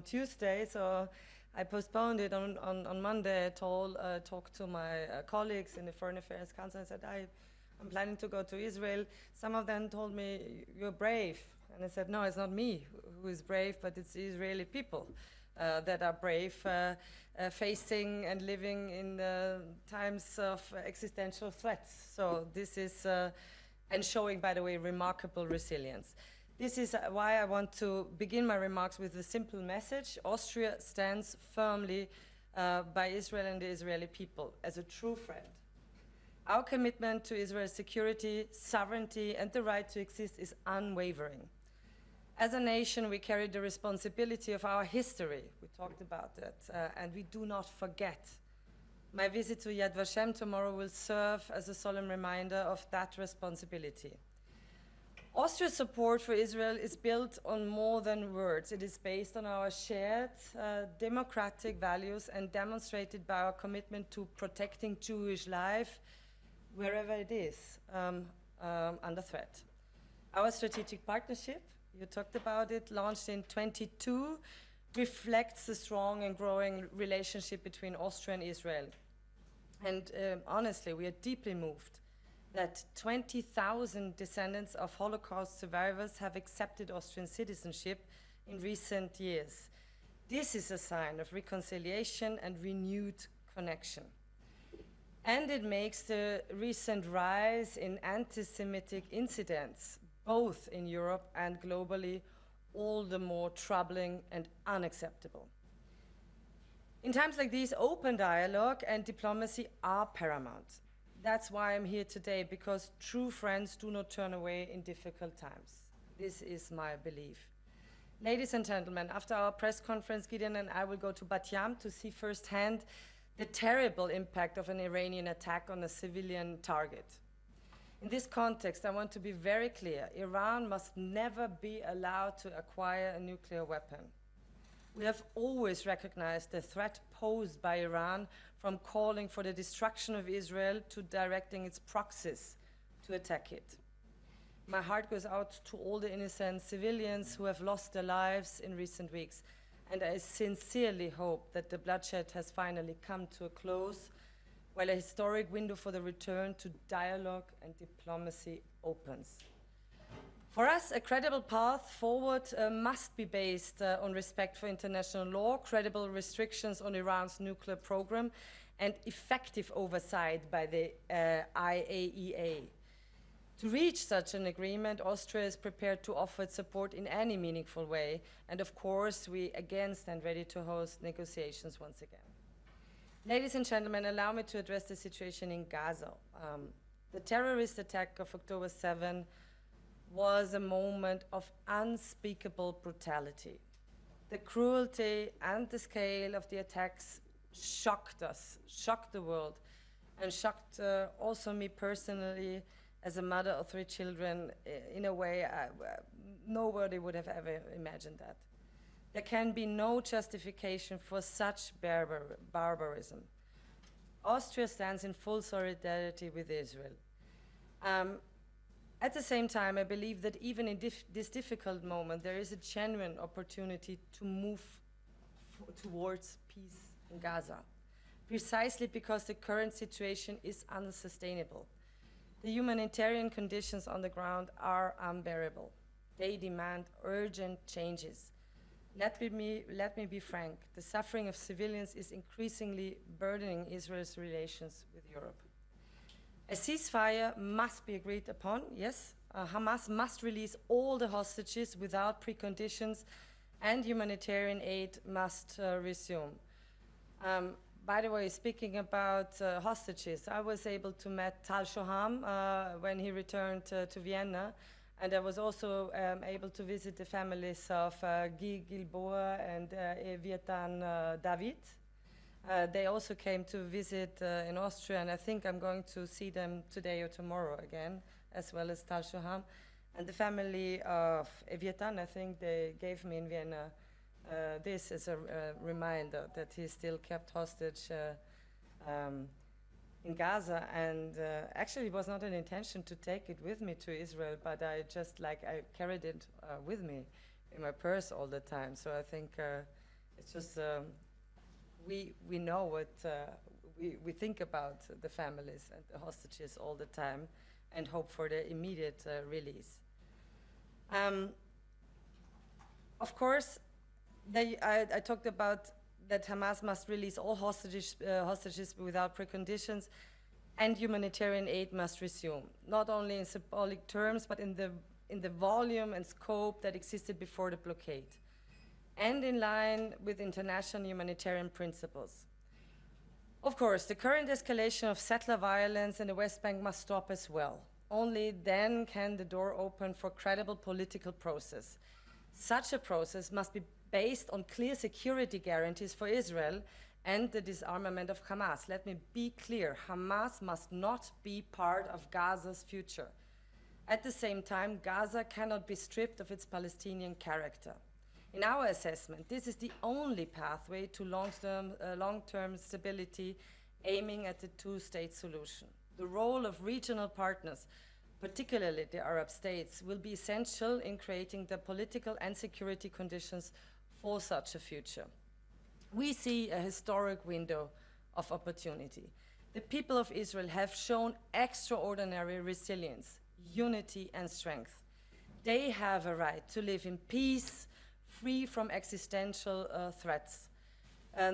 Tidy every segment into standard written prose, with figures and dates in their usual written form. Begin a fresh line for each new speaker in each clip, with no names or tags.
on Tuesday, so I postponed it on Monday. I talked to my colleagues in the Foreign Affairs Council. I said, I'm planning to go to Israel. Some of them told me, you're brave. And I said, no, it's not me who is brave, but it's the Israeli people that are brave, facing and living in times of existential threats. So this is, and showing, by the way, remarkable resilience. This is why I want to begin my remarks with a simple message. Austria stands firmly by Israel and the Israeli people as a true friend. Our commitment to Israel's security, sovereignty, and the right to exist is unwavering. As a nation, we carry the responsibility of our history. We talked about that, and we do not forget. My visit to Yad Vashem tomorrow will serve as a solemn reminder of that responsibility. Austria's support for Israel is built on more than words. It is based on our shared democratic values and demonstrated by our commitment to protecting Jewish life wherever it is under threat. Our strategic partnership, you talked about it, launched in 2022, reflects the strong and growing relationship between Austria and Israel. And honestly, we are deeply moved that 20,000 descendants of Holocaust survivors have accepted Austrian citizenship in recent years. This is a sign of reconciliation and renewed connection. And it makes the recent rise in anti-Semitic incidents, both in Europe and globally, all the more troubling and unacceptable. In times like these, open dialogue and diplomacy are paramount. That's why I'm here today, because true friends do not turn away in difficult times. This is my belief. Ladies and gentlemen, after our press conference, Gideon and I will go to Bat Yam to see firsthand the terrible impact of an Iranian attack on a civilian target. In this context, I want to be very clear. Iran must never be allowed to acquire a nuclear weapon. We have always recognized the threat posed by Iran, from calling for the destruction of Israel to directing its proxies to attack it. My heart goes out to all the innocent civilians who have lost their lives in recent weeks, and I sincerely hope that the bloodshed has finally come to a close, while a historic window for the return to dialogue and diplomacy opens. For us, a credible path forward must be based on respect for international law, credible restrictions on Iran's nuclear program, and effective oversight by the IAEA. To reach such an agreement, Austria is prepared to offer its support in any meaningful way, and of course, we again stand ready to host negotiations once again. Ladies and gentlemen, allow me to address the situation in Gaza. The terrorist attack of October 7 was a moment of unspeakable brutality. The cruelty and the scale of the attacks shocked us, shocked the world, and shocked also me personally as a mother of 3 children in a way nobody would have ever imagined that. There can be no justification for such barbarism. Austria stands in full solidarity with Israel. At the same time, I believe that even in this difficult moment, there is a genuine opportunity to move towards peace in Gaza, precisely because the current situation is unsustainable. The humanitarian conditions on the ground are unbearable. They demand urgent changes. Let me be frank. The suffering of civilians is increasingly burdening Israel's relations with Europe. A ceasefire must be agreed upon, yes. Hamas must release all the hostages without preconditions, and humanitarian aid must resume. By the way, speaking about hostages, I was able to meet Tal Shoham when he returned to Vienna, and I was also able to visit the families of Guy Gilboa and Eviatan David. They also came to visit in Austria, and I think I'm going to see them today or tomorrow again, as well as Tal Shoham. And the family of Eviatan, I think they gave me in Vienna this as a reminder that he's still kept hostage in Gaza. And actually, it was not an intention to take it with me to Israel, but I carried it with me in my purse all the time. So I think it's just we know what we think about the families and the hostages all the time, and hope for their immediate release. Of course, I talked about that Hamas must release all hostages without preconditions, and humanitarian aid must resume, not only in symbolic terms, but in the volume and scope that existed before the blockade, and in line with international humanitarian principles. Of course, the current escalation of settler violence in the West Bank must stop as well. Only then can the door open for credible political process. Such a process must be based on clear security guarantees for Israel and the disarmament of Hamas. Let me be clear, Hamas must not be part of Gaza's future. At the same time, Gaza cannot be stripped of its Palestinian character. In our assessment, this is the only pathway to long-term stability, aiming at the two-state solution. The role of regional partners, particularly the Arab states, will be essential in creating the political and security conditions for such a future. We see a historic window of opportunity. The people of Israel have shown extraordinary resilience, unity, and strength. They have a right to live in peace, free from existential threats.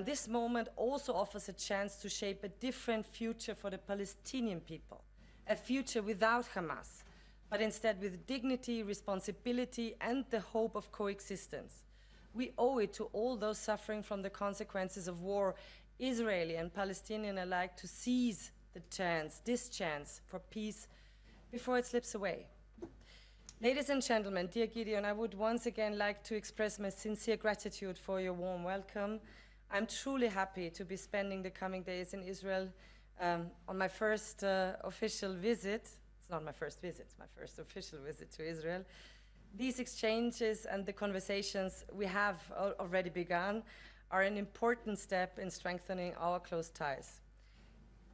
This moment also offers a chance to shape a different future for the Palestinian people, a future without Hamas, but instead with dignity, responsibility, and the hope of coexistence. We owe it to all those suffering from the consequences of war, Israeli and Palestinian alike, to seize this chance for peace before it slips away. Ladies and gentlemen, dear Gideon, I would once again like to express my sincere gratitude for your warm welcome. I'm truly happy to be spending the coming days in Israel on my first official visit. It's not my first visit, it's my first official visit to Israel. These exchanges and the conversations we have already begun are an important step in strengthening our close ties.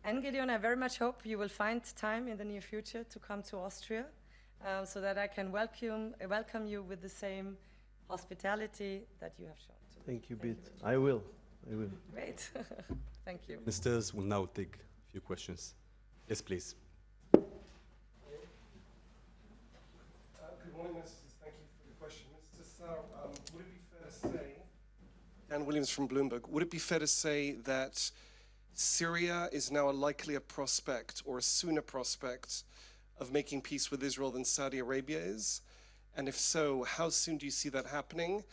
And Gideon, I very much hope you will find time in the near future to come to Austria so that I can welcome you with the same hospitality that you have shown to me.
Thank you, Beate. I will.
Great. Thank you.
Ministers will now take a few questions. Yes, please.
Good morning, Ministers. Thank you for the question. Mr. Saar, would it be fair to say, Dan Williams from Bloomberg, would it be fair to say that Syria is now a likelier prospect or a sooner prospect of making peace with Israel than Saudi Arabia is? And if so, how soon do you see that happening?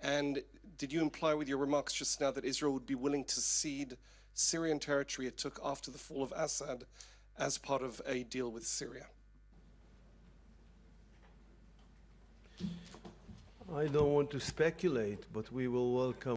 And did you imply with your remarks just now that Israel would be willing to cede Syrian territory it took after the fall of Assad as part of a deal with Syria?
I don't want to speculate, but we will welcome